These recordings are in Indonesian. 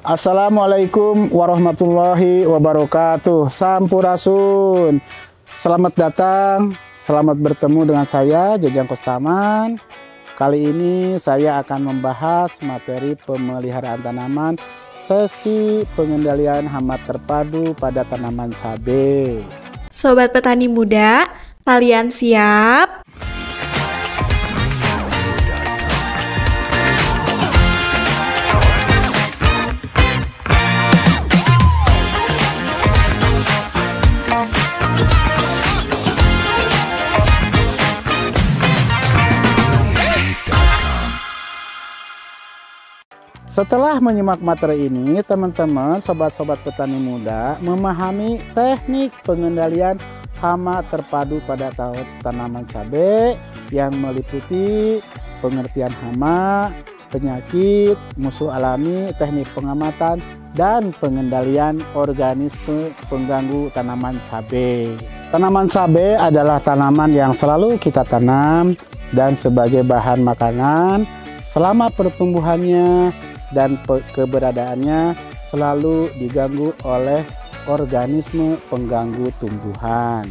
Assalamualaikum warahmatullahi wabarakatuh. Sampurasun. Selamat datang, selamat bertemu dengan saya Jajang Kostaman. Kali ini saya akan membahas materi pemeliharaan tanaman sesi pengendalian hama terpadu pada tanaman cabai. Sobat petani muda, kalian siap? Setelah menyimak materi ini, teman-teman, sobat-sobat petani muda memahami teknik pengendalian hama terpadu pada tanaman cabai yang meliputi pengertian hama, penyakit, musuh alami, teknik pengamatan, dan pengendalian organisme pengganggu tanaman cabai. Tanaman cabai adalah tanaman yang selalu kita tanam dan sebagai bahan makanan selama pertumbuhannya dan keberadaannya selalu diganggu oleh organisme pengganggu tumbuhan.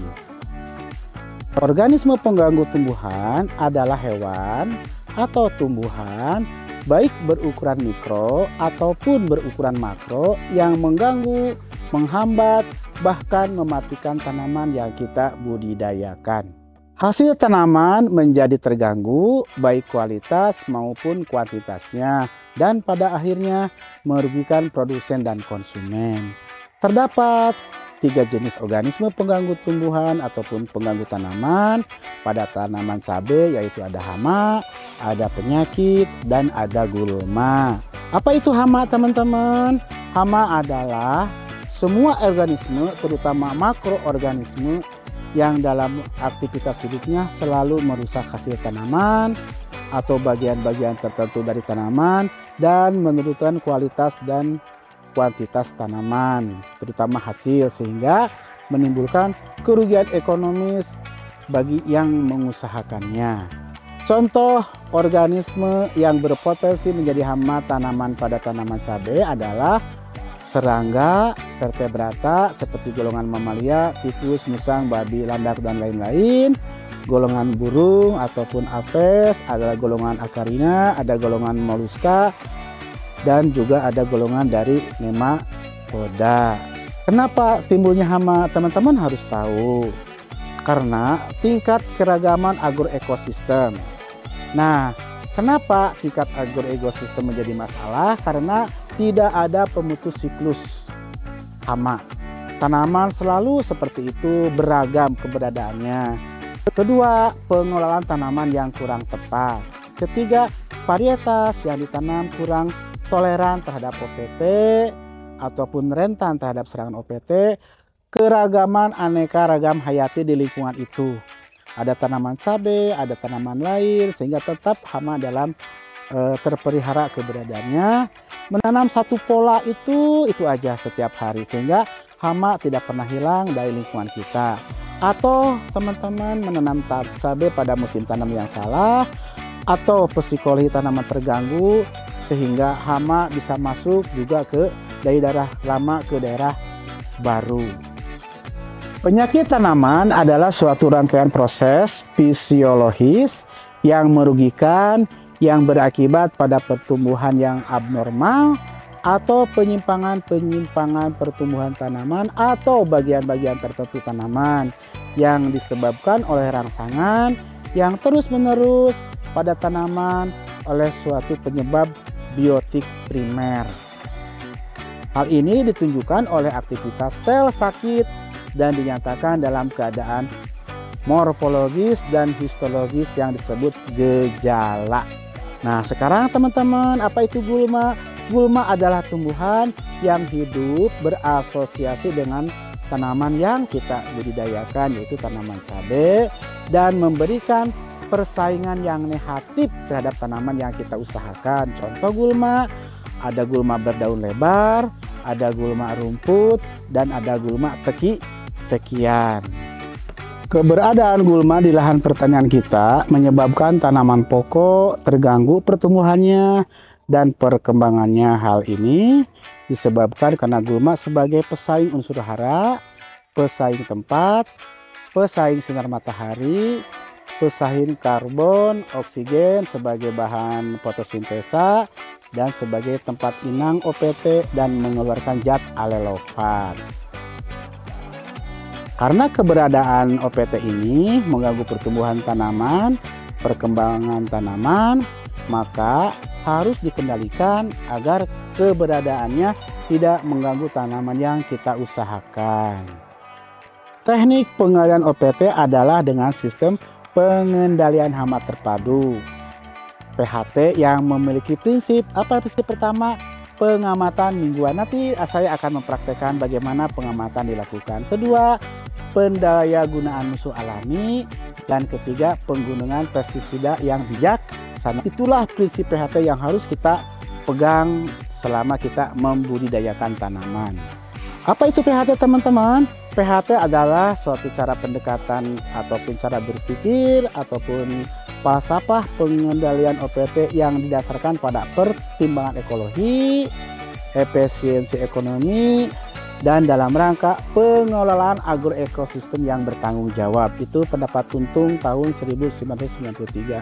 Organisme pengganggu tumbuhan adalah hewan atau tumbuhan baik berukuran mikro ataupun berukuran makro yang mengganggu, menghambat, bahkan mematikan tanaman yang kita budidayakan. Hasil tanaman menjadi terganggu baik kualitas maupun kuantitasnya dan pada akhirnya merugikan produsen dan konsumen. Terdapat 3 jenis organisme pengganggu tumbuhan ataupun pengganggu tanaman pada tanaman cabai, yaitu ada hama, ada penyakit, dan ada gulma. Apa itu hama, teman-teman? Hama adalah semua organisme, terutama makroorganisme yang dalam aktivitas hidupnya selalu merusak hasil tanaman atau bagian-bagian tertentu dari tanaman dan menurunkan kualitas dan kuantitas tanaman, terutama hasil, sehingga menimbulkan kerugian ekonomis bagi yang mengusahakannya. Contoh organisme yang berpotensi menjadi hama tanaman pada tanaman cabai adalah serangga, vertebrata seperti golongan mamalia, tikus, musang, babi, landak, dan lain-lain. Golongan burung ataupun aves adalah golongan acarina, ada golongan moluska, dan juga ada golongan dari nematoda. Kenapa timbulnya hama? Teman-teman harus tahu. Karena tingkat keragaman agroekosistem. Nah, kenapa tingkat agroekosistem menjadi masalah? Karena tidak ada pemutus siklus hama. Tanaman selalu seperti itu, beragam keberadaannya. Kedua, pengelolaan tanaman yang kurang tepat. Ketiga, varietas yang ditanam kurang toleran terhadap OPT ataupun rentan terhadap serangan OPT. Keragaman aneka ragam hayati di lingkungan itu. Ada tanaman cabai, ada tanaman lain, sehingga tetap hama dalam terpelihara keberadaannya. Menanam satu pola itu aja setiap hari, sehingga hama tidak pernah hilang dari lingkungan kita. Atau teman-teman menanam cabai pada musim tanam yang salah, atau psikologi tanaman terganggu sehingga hama bisa masuk juga dari daerah lama ke daerah baru. Penyakit tanaman adalah suatu rangkaian proses fisiologis yang merugikan, yang berakibat pada pertumbuhan yang abnormal atau penyimpangan pertumbuhan tanaman atau bagian-bagian tertentu tanaman yang disebabkan oleh rangsangan yang terus-menerus pada tanaman oleh suatu penyebab biotik primer. Hal ini ditunjukkan oleh aktivitas sel sakit dan dinyatakan dalam keadaan morfologis dan histologis yang disebut gejala. Nah, sekarang teman-teman, apa itu gulma? Gulma adalah tumbuhan yang hidup berasosiasi dengan tanaman yang kita budidayakan, yaitu tanaman cabai, dan memberikan persaingan yang negatif terhadap tanaman yang kita usahakan. Contoh gulma, ada gulma berdaun lebar, ada gulma rumput, dan ada gulma teki-tekian. Keberadaan gulma di lahan pertanian kita menyebabkan tanaman pokok terganggu pertumbuhannya dan perkembangannya. Hal ini disebabkan karena gulma sebagai pesaing unsur hara, pesaing tempat, pesaing sinar matahari, pesaing karbon, oksigen sebagai bahan fotosintesa, dan sebagai tempat inang OPT dan mengeluarkan zat alelofan. Karena keberadaan OPT ini mengganggu pertumbuhan tanaman, perkembangan tanaman, maka harus dikendalikan agar keberadaannya tidak mengganggu tanaman yang kita usahakan. Teknik pengendalian OPT adalah dengan sistem pengendalian hama terpadu PHT yang memiliki prinsip. Apa prinsip pertama? Pengamatan mingguan. Nanti saya akan mempraktekkan bagaimana pengamatan dilakukan. Kedua, pendayagunaan musuh alami. Dan ketiga, penggunaan pestisida yang bijaksana. Itulah prinsip PHT yang harus kita pegang selama kita membudidayakan tanaman. Apa itu PHT, teman-teman? PHT adalah suatu cara pendekatan ataupun cara berpikir ataupun falsafah pengendalian OPT yang didasarkan pada pertimbangan ekologi, efisiensi ekonomi, dan dalam rangka pengelolaan agroekosistem yang bertanggung jawab. Itu pendapat Tuntung tahun 1993.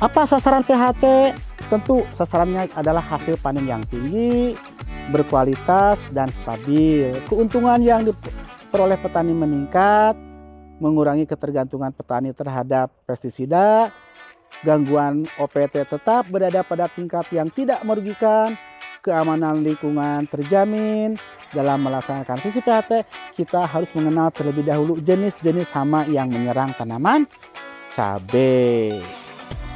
Apa sasaran PHT? Tentu sasarannya adalah hasil panen yang tinggi, berkualitas, dan stabil. Keuntungan yang diperoleh petani meningkat, mengurangi ketergantungan petani terhadap pestisida, gangguan OPT tetap berada pada tingkat yang tidak merugikan, keamanan lingkungan terjamin. Dalam melaksanakan visi PHT, kita harus mengenal terlebih dahulu jenis-jenis hama yang menyerang tanaman cabai.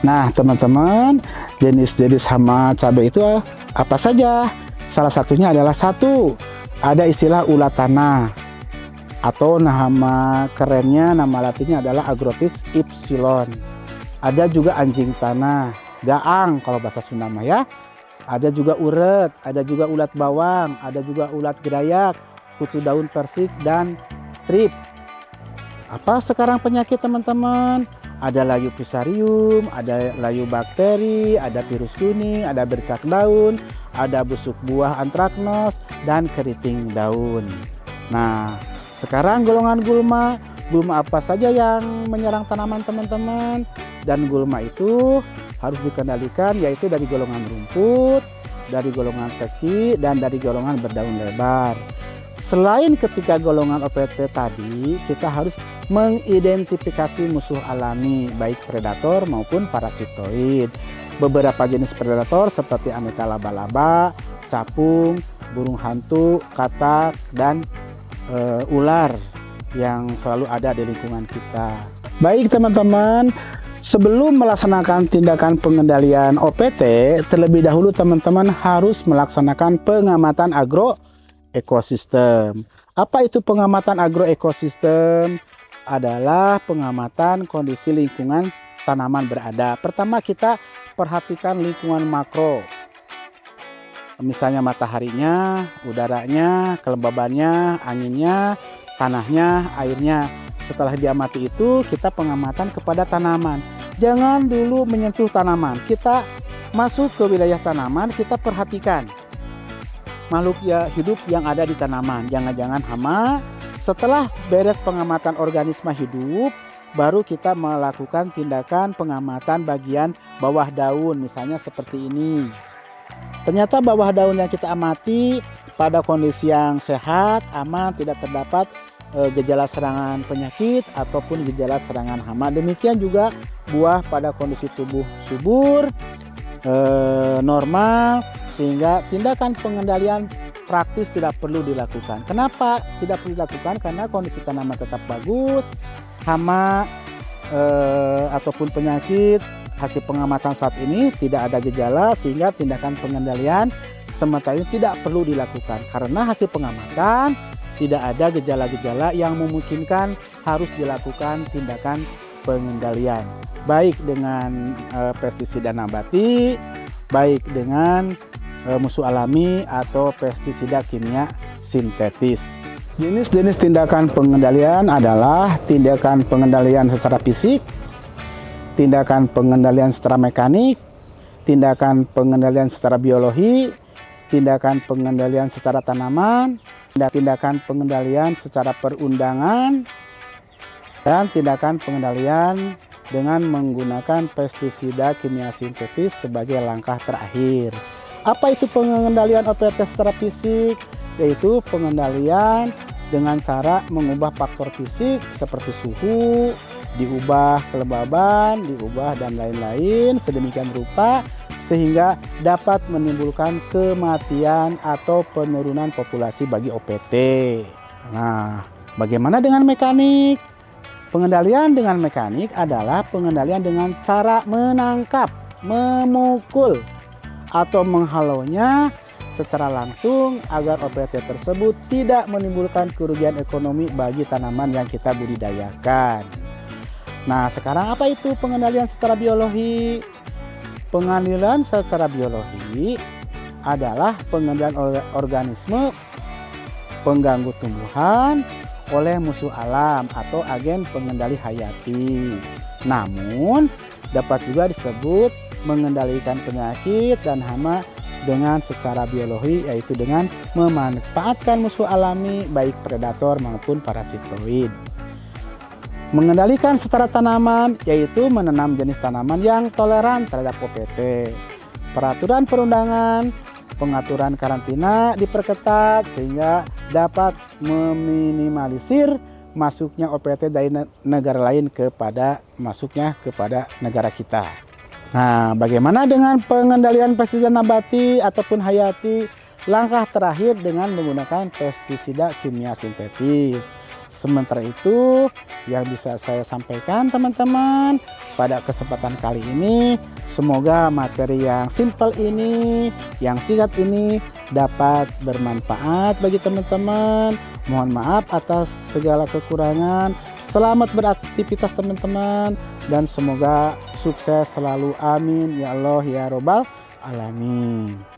Nah, teman-teman, jenis-jenis hama cabai itu apa saja? Salah satunya adalah ada istilah ulat tanah, atau nama kerennya, nama latinnya adalah Agrotis ypsilon. Ada juga anjing tanah, gaang kalau bahasa Sunda mah ya. Ada juga uret, ada juga ulat bawang, ada juga ulat gerayak, kutu daun persik, dan trip. Apa sekarang penyakit, teman-teman? Ada layu fusarium, ada layu bakteri, ada virus kuning, ada bercak daun, ada busuk buah antraknos, dan keriting daun. Nah, sekarang golongan gulma apa saja yang menyerang tanaman, teman-teman? Dan gulma itu harus dikendalikan, yaitu dari golongan rumput, dari golongan teki, dan dari golongan berdaun lebar. Selain ketiga golongan OPT tadi, kita harus mengidentifikasi musuh alami, baik predator maupun parasitoid. Beberapa jenis predator seperti aneka laba-laba, capung, burung hantu, katak, dan ular yang selalu ada di lingkungan kita. Baik, teman-teman, sebelum melaksanakan tindakan pengendalian OPT, terlebih dahulu teman-teman harus melaksanakan pengamatan agroekosistem. Apa itu pengamatan agroekosistem? Adalah pengamatan kondisi lingkungan tanaman berada. Pertama, kita perhatikan lingkungan makro. Misalnya mataharinya, udaranya, kelembabannya, anginnya, tanahnya, airnya. Setelah diamati itu, kita pengamatan kepada tanaman. Jangan dulu menyentuh tanaman. Kita masuk ke wilayah tanaman, kita perhatikan makhluk hidup yang ada di tanaman. Jangan-jangan hama. Setelah beres pengamatan organisme hidup, baru kita melakukan tindakan pengamatan bagian bawah daun. Misalnya seperti ini. Ternyata bawah daun yang kita amati pada kondisi yang sehat, aman, tidak terdapat gejala serangan penyakit ataupun gejala serangan hama. Demikian juga buah pada kondisi tubuh subur, normal, sehingga tindakan pengendalian praktis tidak perlu dilakukan. Kenapa tidak perlu dilakukan? Karena kondisi tanaman tetap bagus, hama ataupun penyakit hasil pengamatan saat ini tidak ada gejala, sehingga tindakan pengendalian sementara ini tidak perlu dilakukan karena hasil pengamatan tidak ada gejala-gejala yang memungkinkan harus dilakukan tindakan pengendalian, baik dengan pestisida nabati, baik dengan musuh alami atau pestisida kimia sintetis. Jenis-jenis tindakan pengendalian adalah tindakan pengendalian secara fisik, tindakan pengendalian secara mekanik, tindakan pengendalian secara biologi, tindakan pengendalian secara tanaman, tindakan pengendalian secara perundangan, dan tindakan pengendalian dengan menggunakan pestisida kimia sintetis sebagai langkah terakhir. Apa itu pengendalian OPT secara fisik? Yaitu pengendalian dengan cara mengubah faktor fisik seperti suhu, diubah kelembaban, diubah dan lain-lain sedemikian rupa sehingga dapat menimbulkan kematian atau penurunan populasi bagi OPT. Nah, bagaimana dengan mekanik? Pengendalian dengan mekanik adalah pengendalian dengan cara menangkap, memukul, atau menghalaunya secara langsung agar OPT tersebut tidak menimbulkan kerugian ekonomi bagi tanaman yang kita budidayakan. Nah, sekarang apa itu pengendalian secara biologi? Pengendalian secara biologi adalah pengendalian organisme pengganggu tumbuhan oleh musuh alam atau agen pengendali hayati. Namun dapat juga disebut mengendalikan penyakit dan hama dengan secara biologi, yaitu dengan memanfaatkan musuh alami baik predator maupun parasitoid. Mengendalikan secara tanaman yaitu menanam jenis tanaman yang toleran terhadap OPT. Peraturan perundangan, pengaturan karantina diperketat sehingga dapat meminimalisir masuknya OPT dari negara lain masuknya kepada negara kita. Nah, bagaimana dengan pengendalian pestisida nabati ataupun hayati? Langkah terakhir dengan menggunakan pestisida kimia sintetis. Sementara itu yang bisa saya sampaikan teman-teman pada kesempatan kali ini, semoga materi yang simple ini, yang singkat ini dapat bermanfaat bagi teman-teman. Mohon maaf atas segala kekurangan. Selamat beraktivitas teman-teman dan semoga sukses selalu, amin ya Allah ya Robbal alamin.